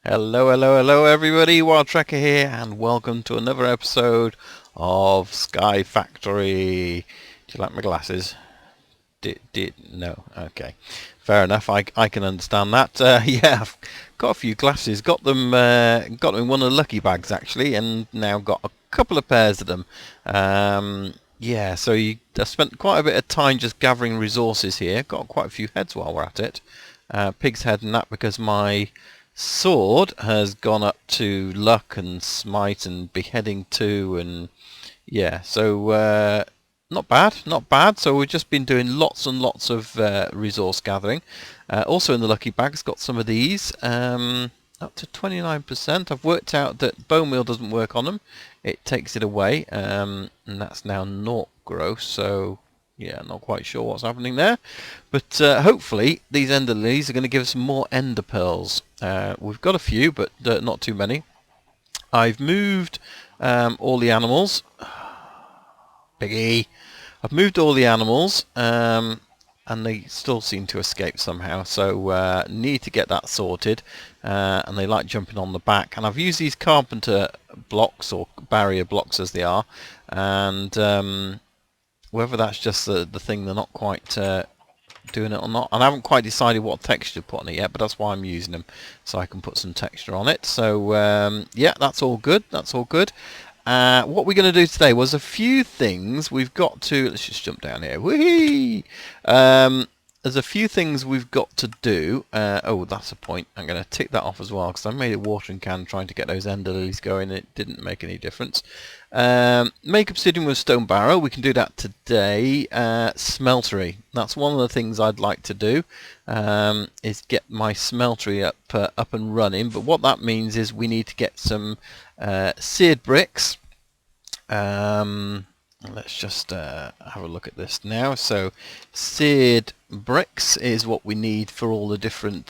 Hello, hello, hello everybody, Wild Trekker here and welcome to another episode of Sky Factory. Do you like my glasses? No? Okay. Fair enough, I can understand that. Yeah, I've got a few glasses, got them in one of the lucky bags actually, and now got a couple of pairs of them. Yeah, so I spent quite a bit of time just gathering resources here, got quite a few heads while we're at it. Pig's head and that because my sword has gone up to luck and smite and beheading 2, and yeah, so not bad. So we've just been doing lots and lots of resource gathering. Also in the lucky bags got some of these up to 29%. I've worked out that bone meal doesn't work on them, it takes it away, and that's now not gross, so yeah, not quite sure what's happening there, but hopefully these ender lilies are going to give us more ender pearls. We've got a few, but not too many. I've moved all the animals. Piggy! I've moved all the animals, and they still seem to escape somehow, so need to get that sorted. And they like jumping on the back, and I've used these carpenter blocks, or barrier blocks as they are, and whether that's just the thing they're not quite doing it or not, and I haven't quite decided what texture to put on it yet, but that's why I'm using them, so I can put some texture on it. So yeah, that's all good, that's all good. What we're going to do today was a few things we've got to... Let's just jump down here. Whee! There's a few things we've got to do. Oh, that's a point. I'm going to tick that off as well, because I made a watering can trying to get those ender lilies going, and it didn't make any difference. Make obsidian with stone barrow. We can do that today. Smeltery. That's one of the things I'd like to do, is get my smeltery up and running. But what that means is we need to get some seared bricks. Let's just have a look at this now. So seared bricks is what we need for all the different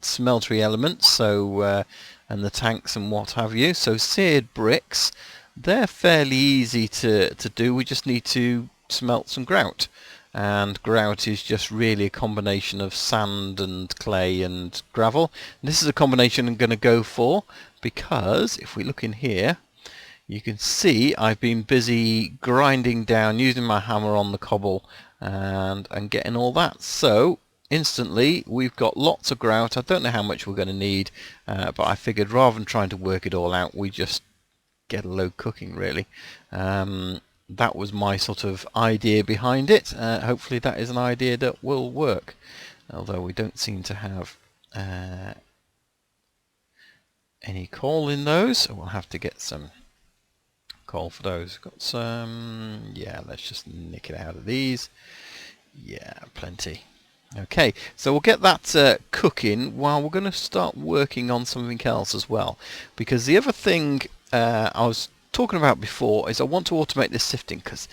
smeltery elements, so and the tanks and what have you. So seared bricks, they're fairly easy to do. We just need to smelt some grout, and grout is just really a combination of sand and clay and gravel. And this is a combination I'm going to go for, because if we look in here, you can see I've been busy grinding down, using my hammer on the cobble and getting all that. So instantly we've got lots of grout. I don't know how much we're going to need, but I figured rather than trying to work it all out, we just get a load cooking really. That was my sort of idea behind it. Hopefully that is an idea that will work, although we don't seem to have any coal in those, so we'll have to get some coal for those. Got some, yeah, let's just nick it out of these. Yeah, plenty. Okay, so we'll get that cooking while we're going to start working on something else as well, because the other thing I was talking about before is I want to automate this sifting, because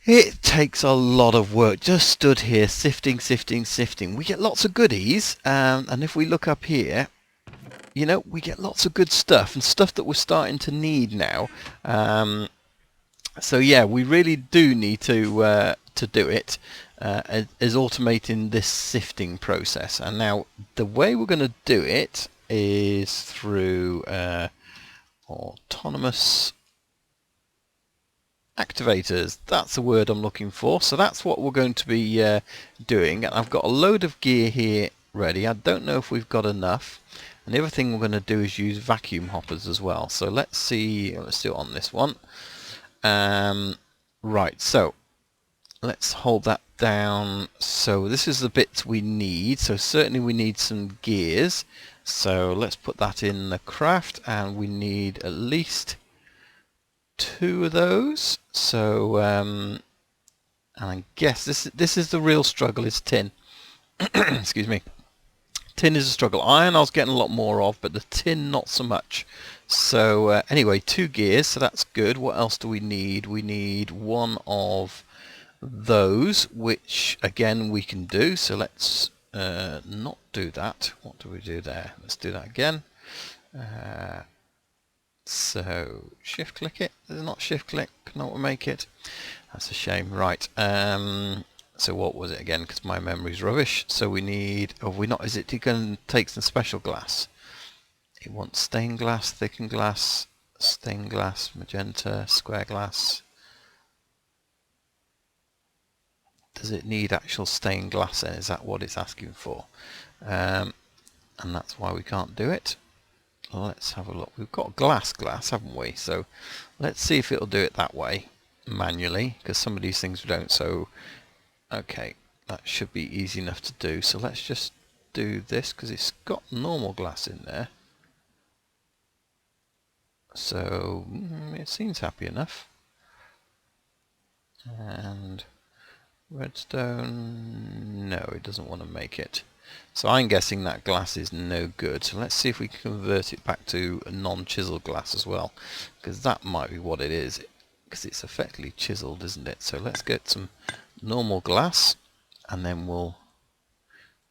it takes a lot of work. Just stood here sifting. We get lots of goodies, and if we look up here, you know, we get lots of good stuff, and stuff that we're starting to need now. So yeah, we really do need to do it, is automating this sifting process. And now the way we're going to do it is through autonomous activators. That's the word I'm looking for. So that's what we're going to be doing. And I've got a load of gear here ready. I don't know if we've got enough. And the other thing we're going to do is use vacuum hoppers as well. So let's see, let's do it on this one. Right, so let's hold that down. So this is the bits we need. So certainly we need some gears. So let's put that in the craft, and we need at least 2 of those. So and I guess this is the real struggle, is tin. Excuse me. Tin is a struggle. Iron I was getting a lot more of, but the tin not so much. So anyway, 2 gears, so that's good. What else do we need? We need 1 of those, which again we can do. So let's not do that. What do we do there? Let's do that again. So shift click it. Does it not shift click? Cannot make it. That's a shame. Right. So what was it again? Because my memory's rubbish. So we need, is it going to take some special glass? You want stained glass, thickened glass, stained glass, magenta, square glass. Does it need actual stained glass then? Is that what it's asking for? And that's why we can't do it. Let's have a look. We've got glass, haven't we? So let's see if it'll do it that way manually, because some of these things don't. So okay, that should be easy enough to do. So let's just do this, because it's got normal glass in there. So it seems happy enough. And redstone, no, it doesn't want to make it. So I'm guessing that glass is no good. So let's see if we can convert it back to a non-chiseled glass as well, because that might be what it is, because it's effectively chiseled, isn't it? So let's get some normal glass, and then we'll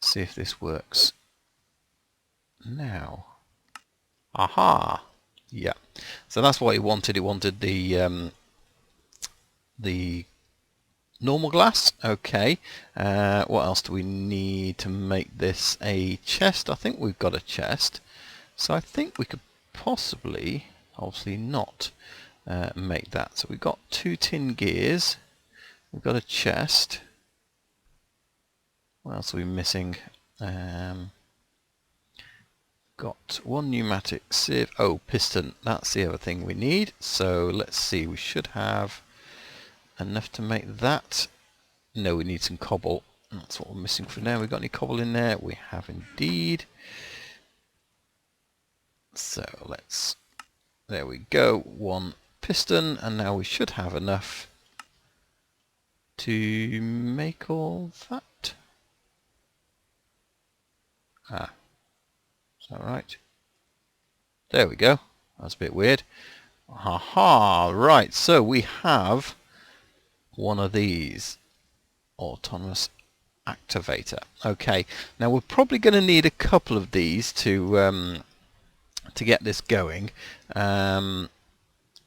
see if this works now. Aha! Yeah. So that's what it wanted. It wanted the normal glass. Okay. What else do we need to make this a chest? I think we've got a chest. So I think we could possibly, obviously not, make that. So we've got 2 tin gears. We've got a chest. What else are we missing? Got 1 pneumatic sieve. Oh, piston. That's the other thing we need. So let's see. We should have enough to make that. No, we need some cobble. That's what we're missing for now. We got any cobble in there? We have indeed. So let's. There we go. 1 piston, and now we should have enough to make all that. Ah. Alright, there we go. That's a bit weird. Aha, right, so we have one of these autonomous activator. Okay, now we're probably going to need a couple of these to get this going.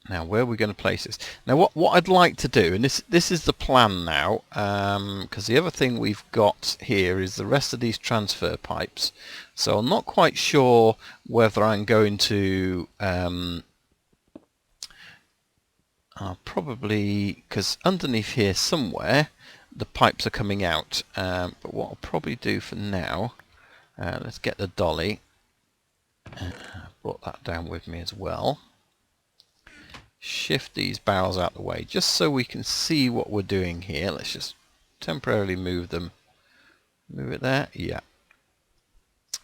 Now, where are we going to place this? Now, what I'd like to do, and this is the plan now, because the other thing we've got here is the rest of these transfer pipes. So I'm not quite sure whether I'm going to probably, because underneath here somewhere the pipes are coming out. But what I'll probably do for now, let's get the dolly. Brought that down with me as well. Shift these barrels out of the way just so we can see what we're doing here. Let's just temporarily move them. Move it there. Yeah.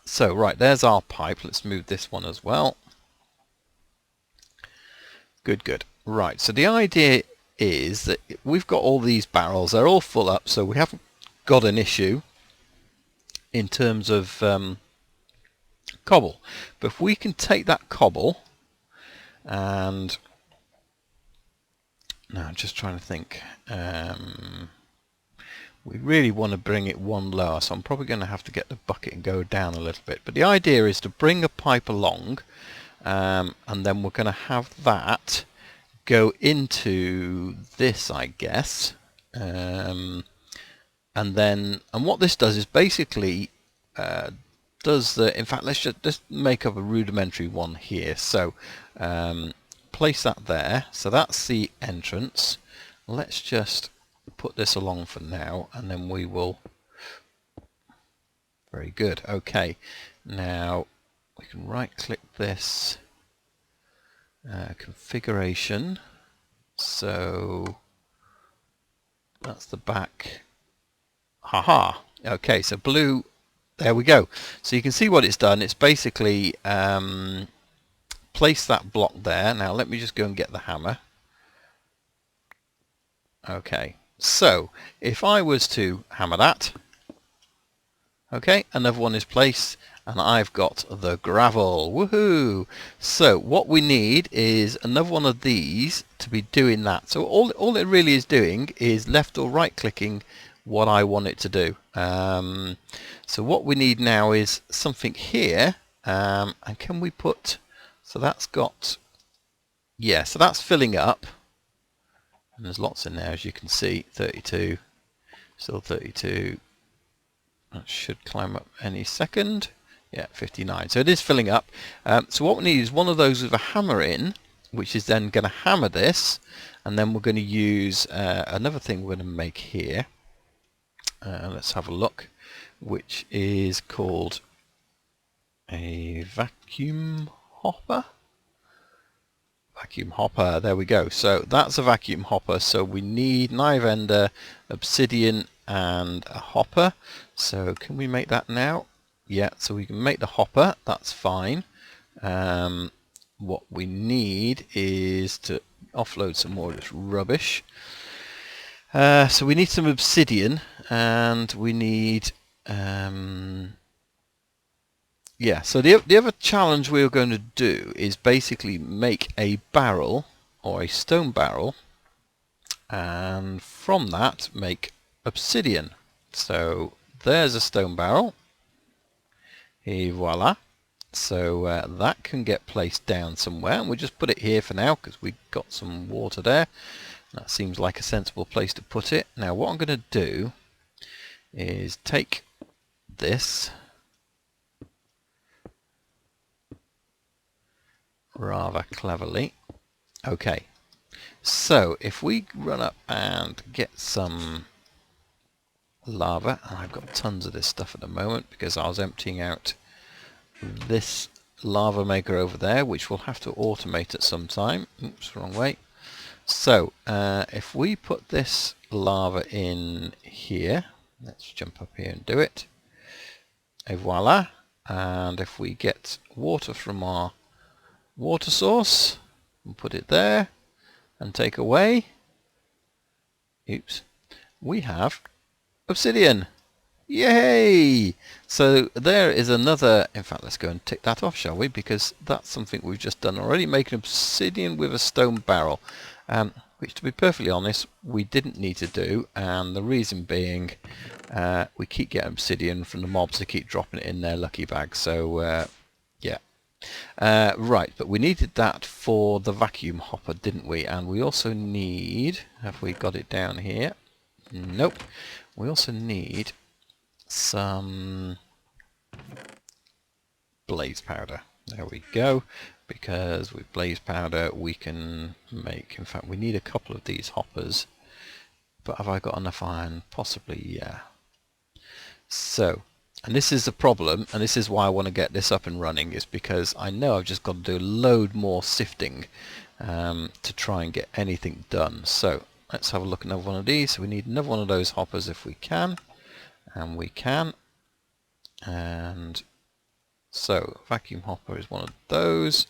So right, there's our pipe. Let's move this one as well. Good, good. Right, so the idea is that we've got all these barrels. They're all full up, so we haven't got an issue in terms of cobble. But if we can take that cobble and... No, I'm just trying to think. We really want to bring it one lower, so I'm probably going to have to get the bucket and go down a little bit. But the idea is to bring a pipe along, and then we're going to have that go into this, I guess. And what this does is basically does the. In fact, let's just make up a rudimentary one here. So. Place that there, so that's the entrance. Let's just put this along for now, and then we will. Very good. Okay, now we can right click this configuration, so that's the back. Haha. Okay, so blue, there we go. So you can see what it's done. It's basically place that block there. Now let me just go and get the hammer. Okay, so if I was to hammer that, okay, another one is placed, and I've got the gravel. Woohoo! So what we need is another one of these to be doing that. So all it really is doing is left or right clicking what I want it to do. So what we need now is something here, and can we put... So that's got, yeah, so that's filling up, and there's lots in there as you can see. 32, still 32. That should climb up any second. Yeah, 59. So it is filling up. So what we need is one of those with a hammer in, which is then going to hammer this, and then we're going to use another thing we're going to make here. Let's have a look, which is called a vacuum hopper. Vacuum hopper, there we go. So that's a vacuum hopper. So we need knife ender, obsidian, and a hopper. So can we make that now? Yeah, so we can make the hopper, that's fine. What we need is to offload some more of this rubbish. So we need some obsidian, and we need yeah, so the other challenge we're going to do is basically make a barrel, or a stone barrel, and from that make obsidian. So there's a stone barrel. Et voila. So that can get placed down somewhere, and we'll just put it here for now because we've got some water there. That seems like a sensible place to put it. Now what I'm going to do is take this rather cleverly. Okay, so if we run up and get some lava, and I've got tons of this stuff at the moment because I was emptying out this lava maker over there, which we'll have to automate at some time. Oops, wrong way. So if we put this lava in here, let's jump up here and do it. Et voila. And if we get water from our water source and put it there and take away, oops, we have obsidian. Yay! So there is another, in fact let's go and tick that off, shall we, because that's something we've just done already, making obsidian with a stone barrel, which to be perfectly honest we didn't need to do, and the reason being we keep getting obsidian from the mobs that keep dropping it in their lucky bag. So yeah. Right, but we needed that for the vacuum hopper, didn't we? And we also need, have we got it down here? Nope. We also need some blaze powder. There we go. Because with blaze powder we can make, in fact we need a couple of these hoppers, but have I got enough iron? Possibly, yeah. So, and this is the problem, and this is why I want to get this up and running, is because I know I've just got to do a load more sifting to try and get anything done. So let's have a look at another one of these. So we need another one of those hoppers if we can, and we can. And so vacuum hopper is one of those.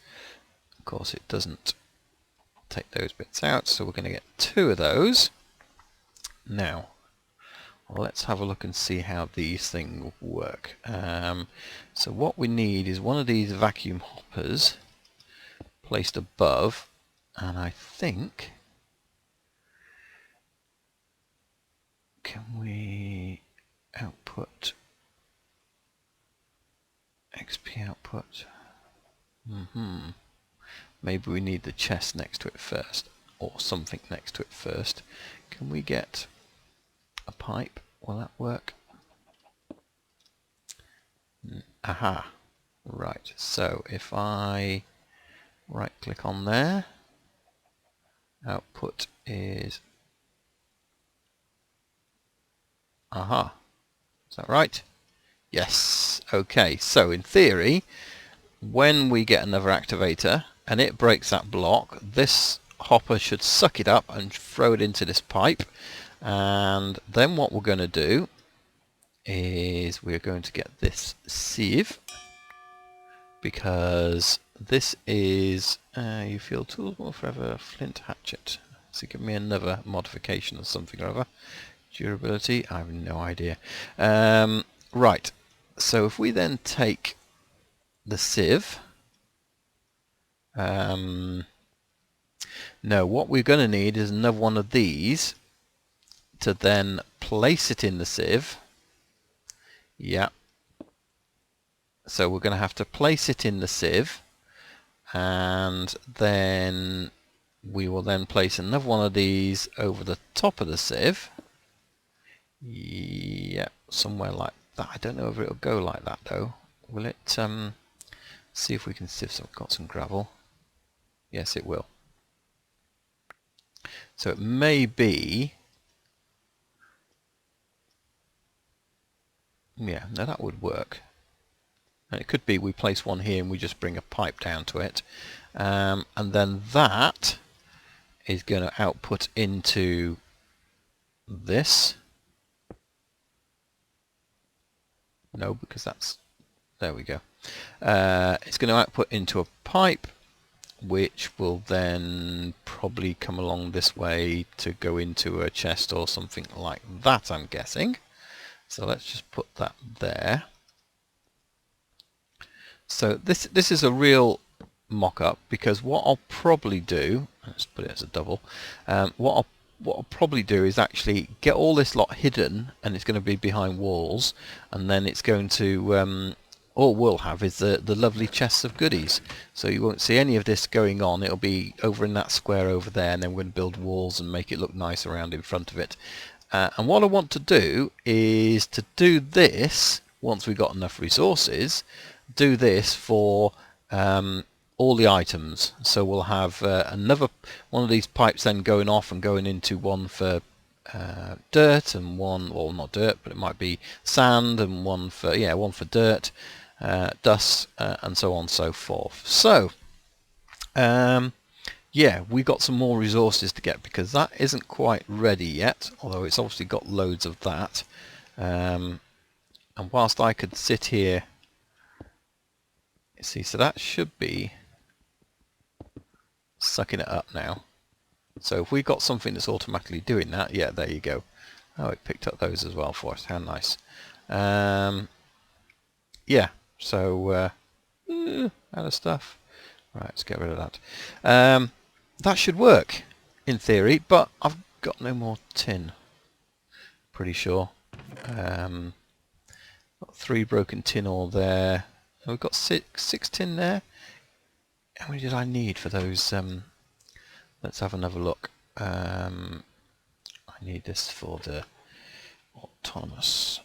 Of course it doesn't take those bits out, so we're going to get 2 of those. Now let's have a look and see how these things work. So what we need is one of these vacuum hoppers placed above, and I think, can we output XP output? Maybe we need the chest next to it first, or something next to it first. Can we get a pipe? Will that work? Aha. Right, so if I right click on there, output is, aha. Is that right? Yes. Okay, so in theory, when we get another activator and it breaks that block, this hopper should suck it up and throw it into this pipe. And then what we're going to do is we're going to get this sieve, because this is you feel tools more forever, flint hatchet. So give me another modification of something or other. Durability, I have no idea. Right, so if we then take the sieve, no, what we're going to need is another one of these to then place it in the sieve. Yeah. So we're going to have to place it in the sieve, and then we will then place another one of these over the top of the sieve. Yeah, somewhere like that. I don't know if it'll go like that though. Will it see if we can sieve some, got some gravel? Yes, it will. So it may be, yeah, no, that would work. And it could be we place one here and we just bring a pipe down to it, and then that is going to output into this. No, because that's, there we go. It's going to output into a pipe, which will then probably come along this way to go into a chest or something like that, I'm guessing. So let's just put that there. So this is a real mock-up, because what I'll probably do, let's put it as a double, what I'll probably do is actually get all this lot hidden, and it's going to be behind walls, and then it's going to all we'll have is the lovely chests of goodies. So you won't see any of this going on. It'll be over in that square over there, and then we're going to build walls and make it look nice around in front of it. And what I want to do is to do this, once we've got enough resources, do this for all the items. So we'll have another one of these pipes then going off and going into one for dirt, and one, well, not dirt, but it might be sand, and one for, yeah, one for dirt, dust, and so on and so forth. So yeah, we got some more resources to get, because that isn't quite ready yet, although it's obviously got loads of that. And whilst I could sit here, see, so that should be sucking it up now. So if we got something that's automatically doing that, yeah, there you go. Oh, it picked up those as well for us. How nice. Yeah, so out of stuff. Right, let's get rid of that. That should work in theory, but I've got no more tin. Pretty sure. Got 3 broken tin ore there. We've got six tin there. How many did I need for those? Let's have another look. I need this for the autonomous.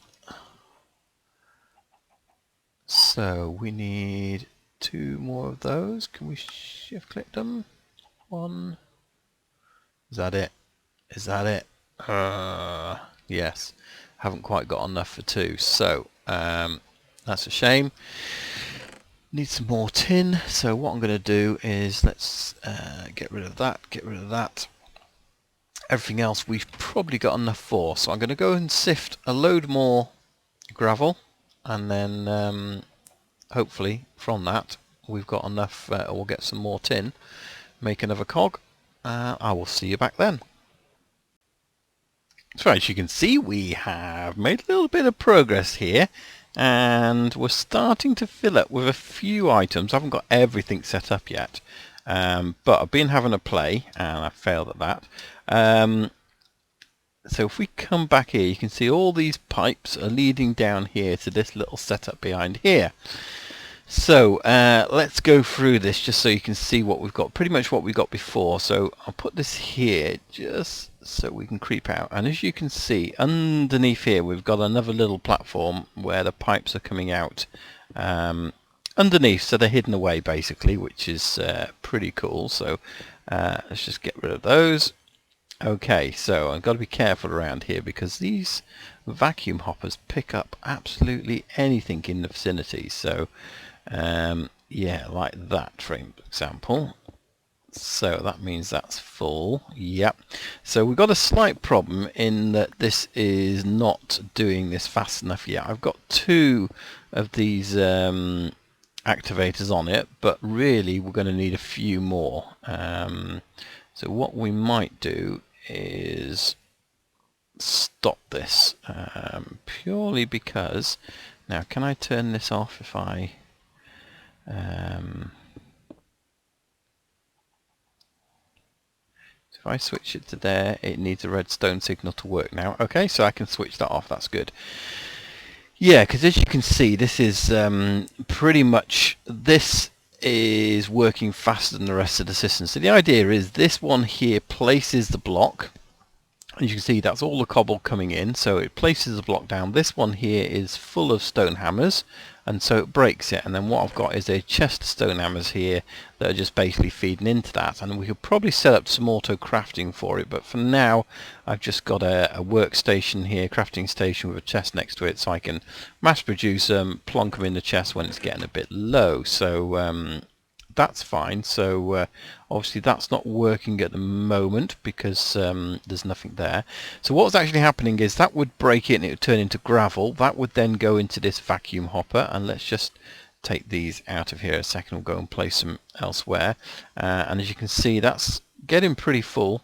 So we need 2 more of those. Can we shift click them? 1. Is that it? Is that it? Yes. Haven't quite got enough for 2. So that's a shame. Need some more tin. So what I'm going to do is let's get rid of that. Get rid of that. Everything else we've probably got enough for. So I'm going to go and sift a load more gravel, and then hopefully from that we've got enough. We'll get some more tin. Make another cog. I will see you back then. So as you can see, we have made a little bit of progress here, and we're starting to fill up with a few items. I haven't got everything set up yet, but I've been having a play and I failed at that. So if we come back here, you can see all these pipes are leading down here to this little setup behind here. So let's go through this just so you can see what we've got, pretty much what we got before. So I'll put this here just so we can creep out, and as you can see underneath here we've got another little platform where the pipes are coming out underneath, so they're hidden away basically, which is pretty cool. So let's just get rid of those. Okay, so I've got to be careful around here because these vacuum hoppers pick up absolutely anything in the vicinity. So yeah, like that for example. So that means that's full. Yep. So we've got a slight problem in that this is not doing this fast enough yet. I've got 2 of these activators on it, but really we're going to need a few more. So what we might do is stop this purely because, now can I turn this off if I if I switch it to there, it needs a redstone signal to work now. Okay, so I can switch that off. That's good. Yeah, because as you can see, this is pretty much, this is working faster than the rest of the system. So the idea is this one here places the block. As you can see, that's all the cobble coming in, so it places the block down. This one here is full of stone hammers, and so it breaks it. And then what I've got is a chest of stone hammers here that are just basically feeding into that. And we could probably set up some auto crafting for it, but for now I've just got a workstation here, crafting station with a chest next to it, so I can mass produce them, plonk them in the chest when it's getting a bit low. So that's fine. So obviously that's not working at the moment because there's nothing there. So what's actually happening is that would break it and it would turn into gravel. That would then go into this vacuum hopper, and let's just take these out of here a second. We'll go and place them elsewhere, and as you can see, that's getting pretty full.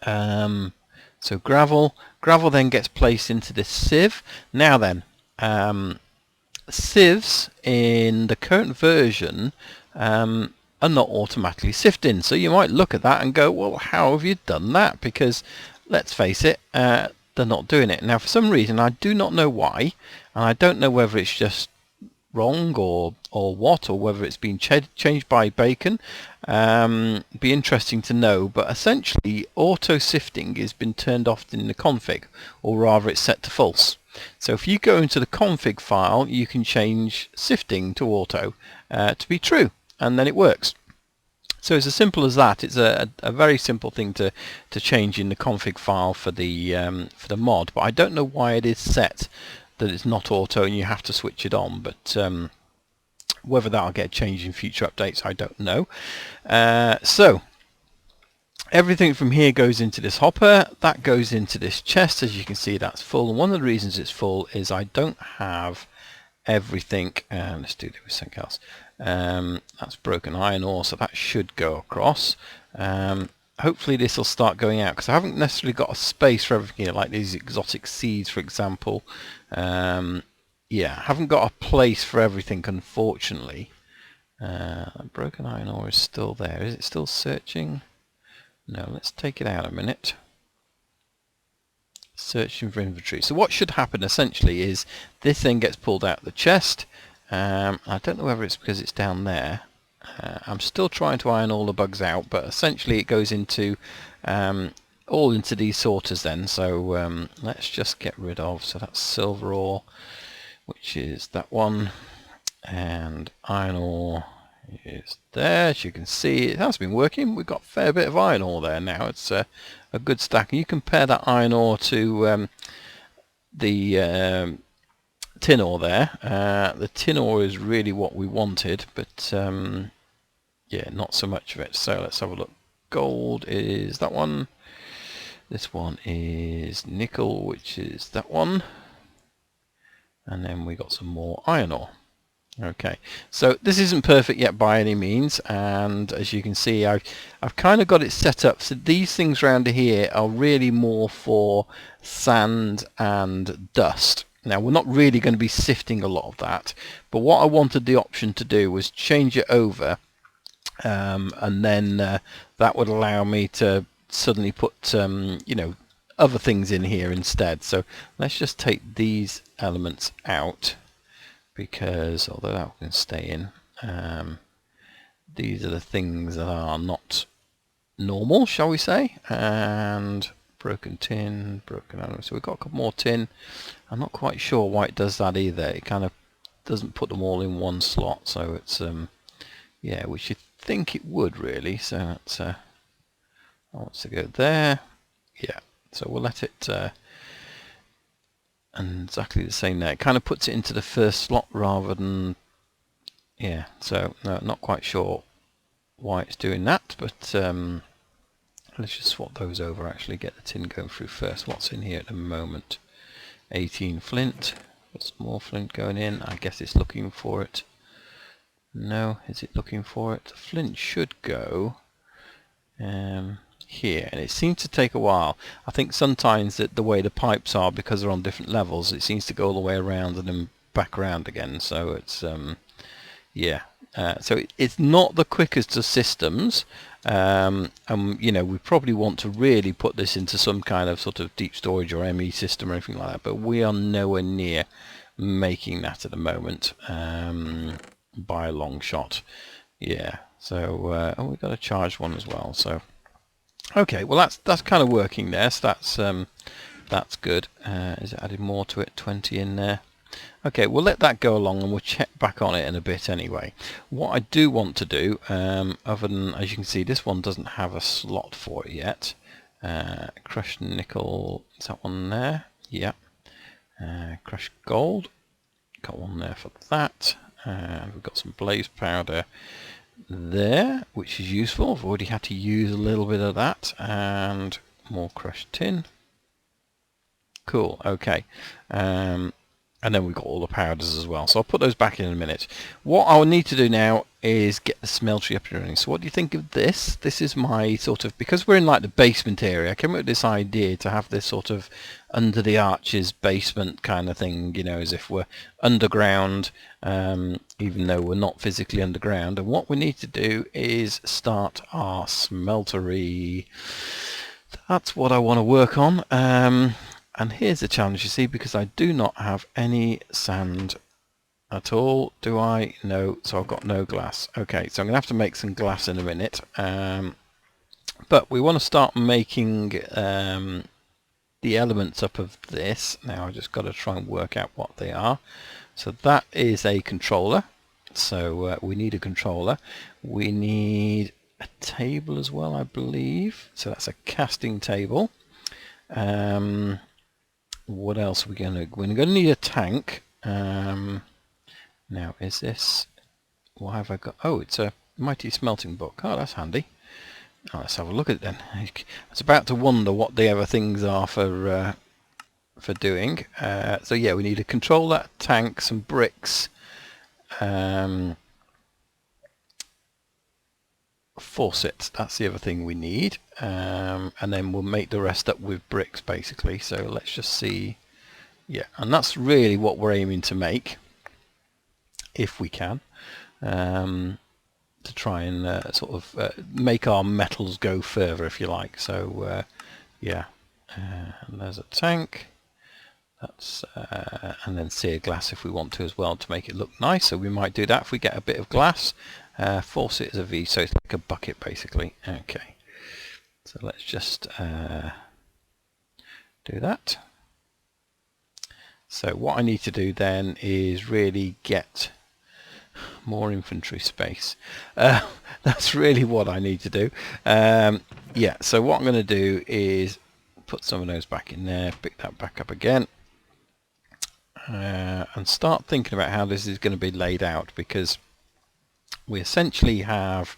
So gravel then gets placed into this sieve. Now then, sieves in the current version are not automatically sifting, so you might look at that and go, well, how have you done that? Because let's face it, they're not doing it. Now for some reason, I do not know why, and I don't know whether it's just wrong or what, or whether it's been changed by Bacon. Be interesting to know, but essentially auto sifting has been turned off in the config, or rather it's set to false. So if you go into the config file, you can change sifting to auto to be true, and then it works. So it's as simple as that. It's a very simple thing to change in the config file for the mod, but I don't know why it is set that it's not auto and you have to switch it on. But whether that'll get changed in future updates, I don't know. So everything from here goes into this hopper, that goes into this chest. As you can see, that's full, and one of the reasons it's full is I don't have everything. Let's do this with something else. That's broken iron ore, so that should go across. Hopefully this will start going out, because I haven't necessarily got a space for everything here, like these exotic seeds, for example. Yeah, I haven't got a place for everything, unfortunately. Broken iron ore is still there. Is it still searching? No, let's take it out a minute. Searching for inventory. So what should happen essentially is this thing gets pulled out of the chest. I don't know whether it's because it's down there. I'm still trying to iron all the bugs out, but essentially it goes into all into these sorters then. So let's just get rid of, so that's silver ore, which is that one, and iron ore is there. As you can see, it has been working. We've got a fair bit of iron ore there now. It's a good stack, and you compare that iron ore to the tin ore there. The tin ore is really what we wanted, but yeah, not so much of it. So let's have a look. Gold is that one. This one is nickel, which is that one. And then we got some more iron ore. Okay, so this isn't perfect yet by any means, and as you can see, I've kind of got it set up so these things around here are really more for sand and dust. Now we're not really going to be sifting a lot of that, but what I wanted the option to do was change it over, and then that would allow me to suddenly put you know, other things in here instead. So let's just take these elements out, because although that can stay in, these are the things that are not normal, shall we say. And broken tin, broken iron. So we've got a couple more tin. I'm not quite sure why it does that either. It kind of doesn't put them all in one slot, so it's yeah, which you think it would really. So that's I want to go there. Yeah, so we'll let it and exactly the same there. It kind of puts it into the first slot rather than, yeah, so no, not quite sure why it's doing that, but let's just swap those over, actually get the tin going through first. What's in here at the moment? 18 flint. Got some more flint going in. I guess it's looking for it. No, is it looking for it? The flint should go here, and it seems to take a while. I think sometimes that the way the pipes are, because they're on different levels, it seems to go all the way around and then back around again. So it's yeah, so it's not the quickest of systems. You know, we probably want to really put this into some kind of sort of deep storage or ME system or anything like that, but we are nowhere near making that at the moment, by a long shot. Yeah, so oh, we've got a charged one as well, so Okay, well that's kind of working there, so that's good. Is it added more to it? 20 in there. Okay, we'll let that go along and we'll check back on it in a bit anyway. What I do want to do, other than, as you can see, this one doesn't have a slot for it yet. Crushed nickel, is that one there? Yeah. Crushed gold, got one there for that. We've got some blaze powder there, which is useful. I've already had to use a little bit of that, and more crushed tin. Cool, okay. And then we've got all the powders as well. So I'll put those back in a minute. What I'll need to do now is get the smeltery up and running. So what do you think of this? This is my sort of, because we're in like the basement area, I came up with this idea to have this sort of under the arches basement kind of thing, you know, as if we're underground, even though we're not physically underground. And what we need to do is start our smeltery. That's what I want to work on. And here's the challenge, you see, because I do not have any sand at all. Do I? No. So I've got no glass. Okay, so I'm going to have to make some glass in a minute. But we want to start making the elements up of this. Now I've just got to try and work out what they are. So that is a controller. So we need a controller. We need a table as well, I believe. So that's a casting table. What else are we going to... We're going to need a tank. Now, is this... What have I got? Oh, it's a mighty smelting book. Oh, that's handy. Oh, let's have a look at it then. I was about to wonder what the other things are for doing. So yeah, we need a controller, tank, some bricks, faucet. That's the other thing we need. And then we'll make the rest up with bricks basically. So let's just see. Yeah, and that's really what we're aiming to make, if we can, to try and sort of make our metals go further, if you like. So yeah, and there's a tank. That's and then sear glass if we want to as well to make it look nice. So we might do that if we get a bit of glass. Faucet is a V, so it's like a bucket basically. Okay, so let's just do that. So what I need to do then is really get more inventory space. That's really what I need to do. Yeah, so what I'm going to do is put some of those back in there, pick that back up again, and start thinking about how this is going to be laid out, because we essentially have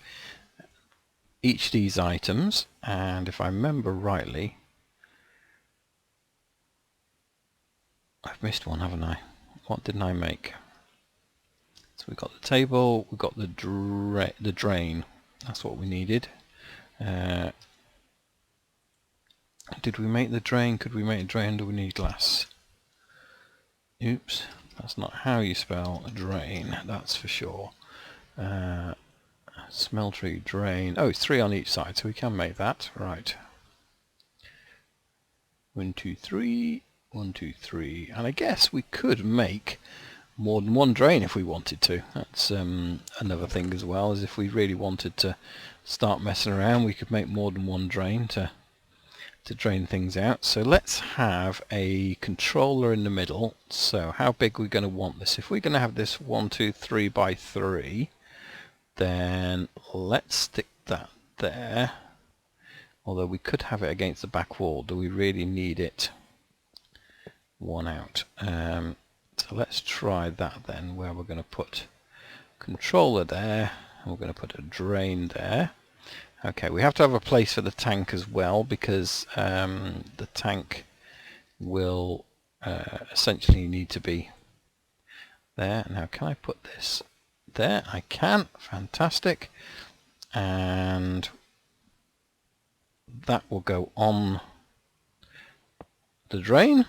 each of these items, and if I remember rightly, I've missed one, haven't I? What didn't I make? So we've got the table, we've got the drain. That's what we needed. Did we make the drain? Could we make a drain? Do we need glass? Oops, that's not how you spell a drain, that's for sure. Smeltery, drain. Oh, it's 3 on each side, so we can make that. Right. 1, 2, 3. 1, 2, 3. And I guess we could make more than one drain if we wanted to. That's another thing as well, is if we really wanted to start messing around, we could make more than one drain to drain things out. So let's have a controller in the middle. So how big are we going to want this? If we're going to have this 1, 2, 3 by 3, then let's stick that there. Although we could have it against the back wall. Do we really need it one out? So let's try that then, where we're going to put controller there, and we're going to put a drain there. Okay, we have to have a place for the tank as well, because the tank will essentially need to be there. Now, can I put this there? I can. Fantastic. And that will go on the drain.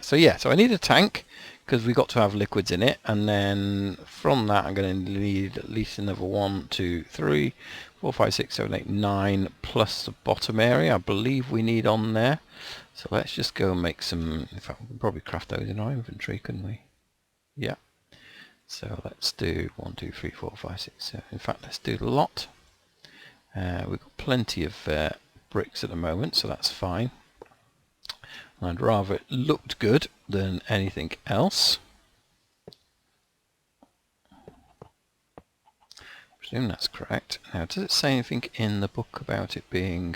So yeah, so I need a tank because we've got to have liquids in it, and then from that I'm going to need at least another 1, 2, 3, 4, 5, 6, 7, 8, 9 plus the bottom area I believe we need on there. So let's just go and make some. In fact, we could probably craft those in our inventory, couldn't we? Yeah. So let's do 1, 2, 3, 4, 5, 6, 7. In fact, let's do the lot. We've got plenty of bricks at the moment, so that's fine. I'd rather it looked good than anything else. I presume that's correct. Now, does it say anything in the book about it being...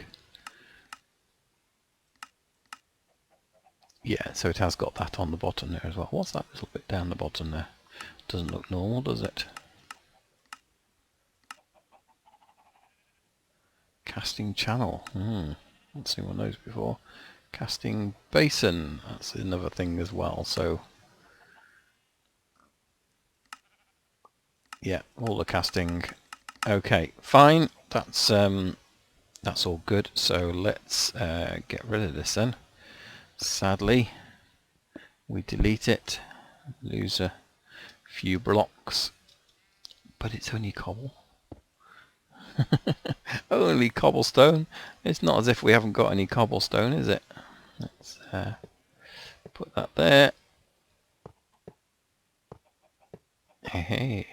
Yeah, so it has got that on the bottom there as well. What's that little bit down the bottom there? Doesn't look normal, does it? Casting channel. Not seen one of those before. Casting basin. That's another thing as well. So, yeah, all the casting. Okay, fine. That's all good. So let's get rid of this then. Sadly, we delete it, lose a few blocks, but it's only cobble. Only cobblestone. It's not as if we haven't got any cobblestone, is it? Let's put that there. Hey.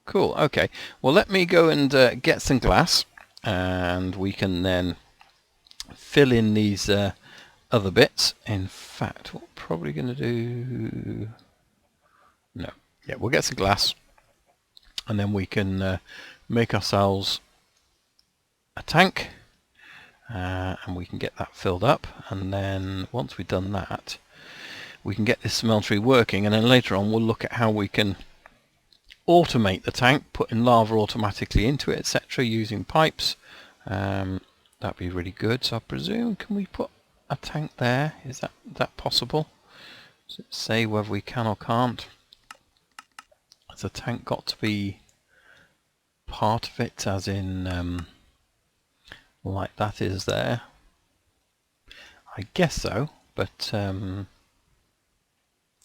Cool, okay. Well, let me go and get some glass, and we can then fill in these other bits. In fact, what we're probably going to do... No. Yeah, we'll get some glass, and then we can make ourselves a tank, and we can get that filled up. And then once we've done that, we can get this smeltery working, and then later on we'll look at how we can automate the tank, putting lava automatically into it, etc., using pipes. That'd be really good. So I presume, can we put a tank there? Is that possible? Does it say whether we can or can't? Has the tank got to be part of it, as in like that is there? I guess so, but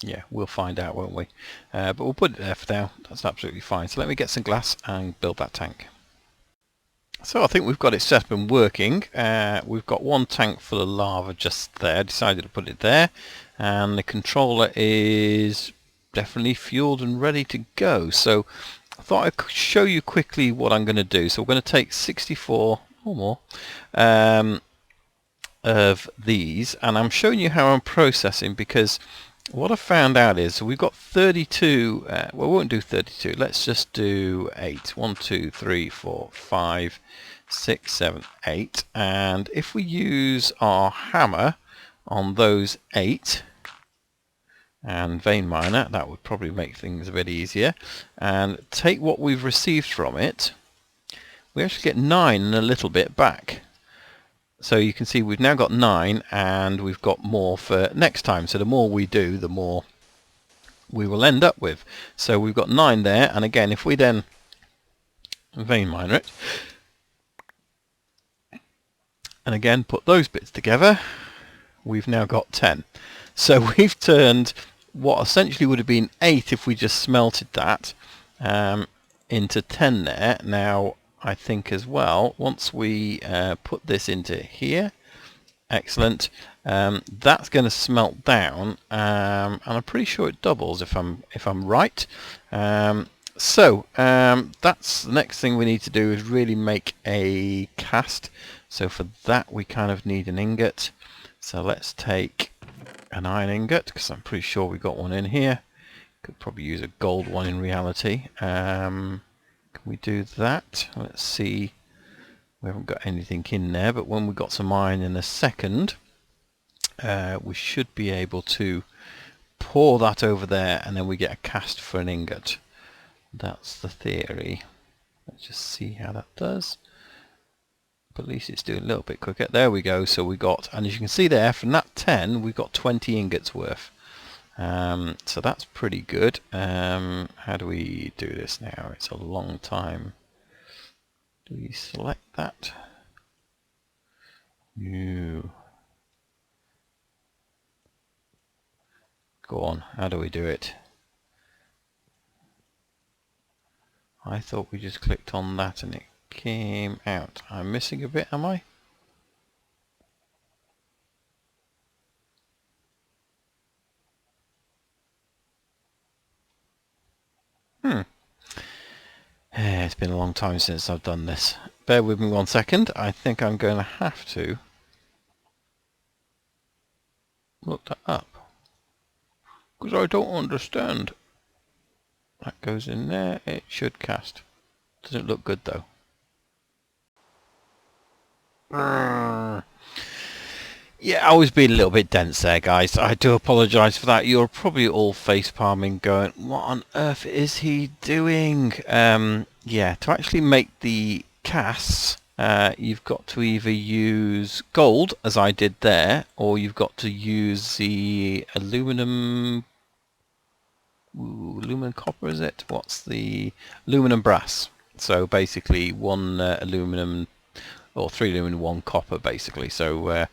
yeah, we'll find out, won't we? But we'll put it there for now. That's absolutely fine. So let me get some glass and build that tank. So I think we've got it set up and working. We've got one tank full of lava just there. Decided to put it there, and the controller is definitely fueled and ready to go. So I thought I'd show you quickly what I'm going to do. So we're going to take 64 or more of these, and I'm showing you how I'm processing, because what I found out is, so we've got 32, well, we won't do 32, let's just do 8. 1, 2, 3, 4, 5, 6, 7, 8. And if we use our hammer on those 8, and vein miner, that would probably make things a bit easier, and take what we've received from it, we actually get 9 and a little bit back. So you can see we've now got 9, and we've got more for next time. So the more we do, the more we will end up with. So we've got 9 there, and again, if we then vein miner it, and again put those bits together, we've now got 10. So we've turned what essentially would have been 8 if we just smelted that into 10 there. Now I think as well, once we put this into here, excellent, that's going to smelt down, and I'm pretty sure it doubles if I'm right. So that's the next thing we need to do, is really make a cast. So for that we kind of need an ingot. So let's take an iron ingot, because I'm pretty sure we got one in here. Could probably use a gold one in reality. Can we do that? Let's see. We haven't got anything in there, but when we've got some iron in a second, we should be able to pour that over there, and then we get a cast for an ingot. That's the theory. Let's just see how that does. But at least it's doing a little bit quicker. There we go. So we got, and as you can see there, from that 10, we've got 20 ingots worth. So that's pretty good. How do we do this now? It's a long time. Do we select that? No. Go on, how do we do it? I thought we just clicked on that and it came out. I'm missing a bit, am I? It's been a long time since I've done this. Bear with me 1 second. I think I'm going to have to look that up, because I don't understand. That goes in there. It should cast. Doesn't look good though. Yeah, I was being a little bit dense there, guys. I do apologise for that. You're probably all face palming, going, "What on earth is he doing?" Yeah, to actually make the casts, you've got to either use gold, as I did there, or you've got to use the aluminum. Ooh, aluminum copper, is it? What's the aluminum brass? So basically, one aluminum. Or 3 aluminum, 1 copper, basically. So,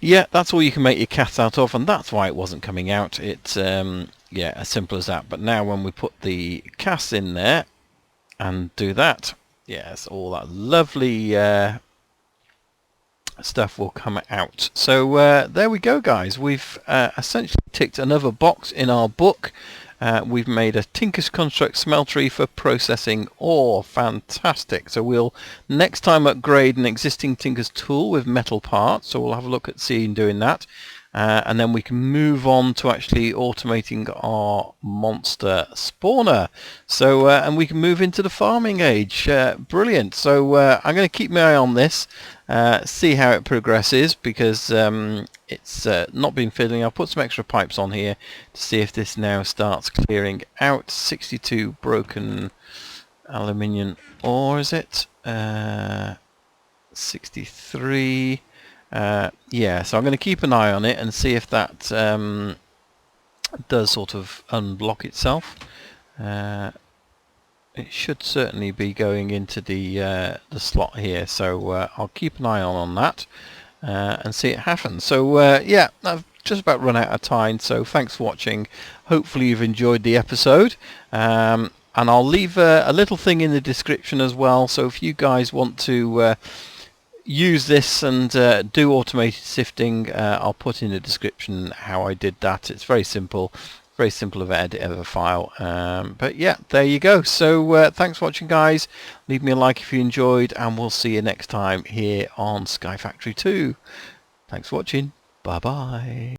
yeah, that's all you can make your cast out of, and that's why it wasn't coming out. It's, yeah, as simple as that. But now when we put the cast in there and do that, yes, all that lovely stuff will come out. So, there we go, guys. We've essentially ticked another box in our book. We've made a Tinker's Construct Smeltery for processing ore. Fantastic. So we'll next time upgrade an existing Tinker's tool with metal parts. So we'll have a look at seeing doing that. And then we can move on to actually automating our monster spawner. So, and we can move into the farming age. Brilliant. So I'm going to keep my eye on this, see how it progresses, because it's not been filling. I'll put some extra pipes on here to see if this now starts clearing out. 62 broken aluminium ore, is it? 63. Yeah, so I'm going to keep an eye on it and see if that does sort of unblock itself. It should certainly be going into the slot here, so I'll keep an eye on that and see it happen. So yeah, I've just about run out of time, so thanks for watching. Hopefully you've enjoyed the episode, and I'll leave a little thing in the description as well, so if you guys want to use this and do automated sifting, I'll put in the description how I did that. It's very simple of edit of a file, but yeah, there you go. So thanks for watching, guys. Leave me a like if you enjoyed, and we'll see you next time here on Sky Factory 2. Thanks for watching. Bye bye.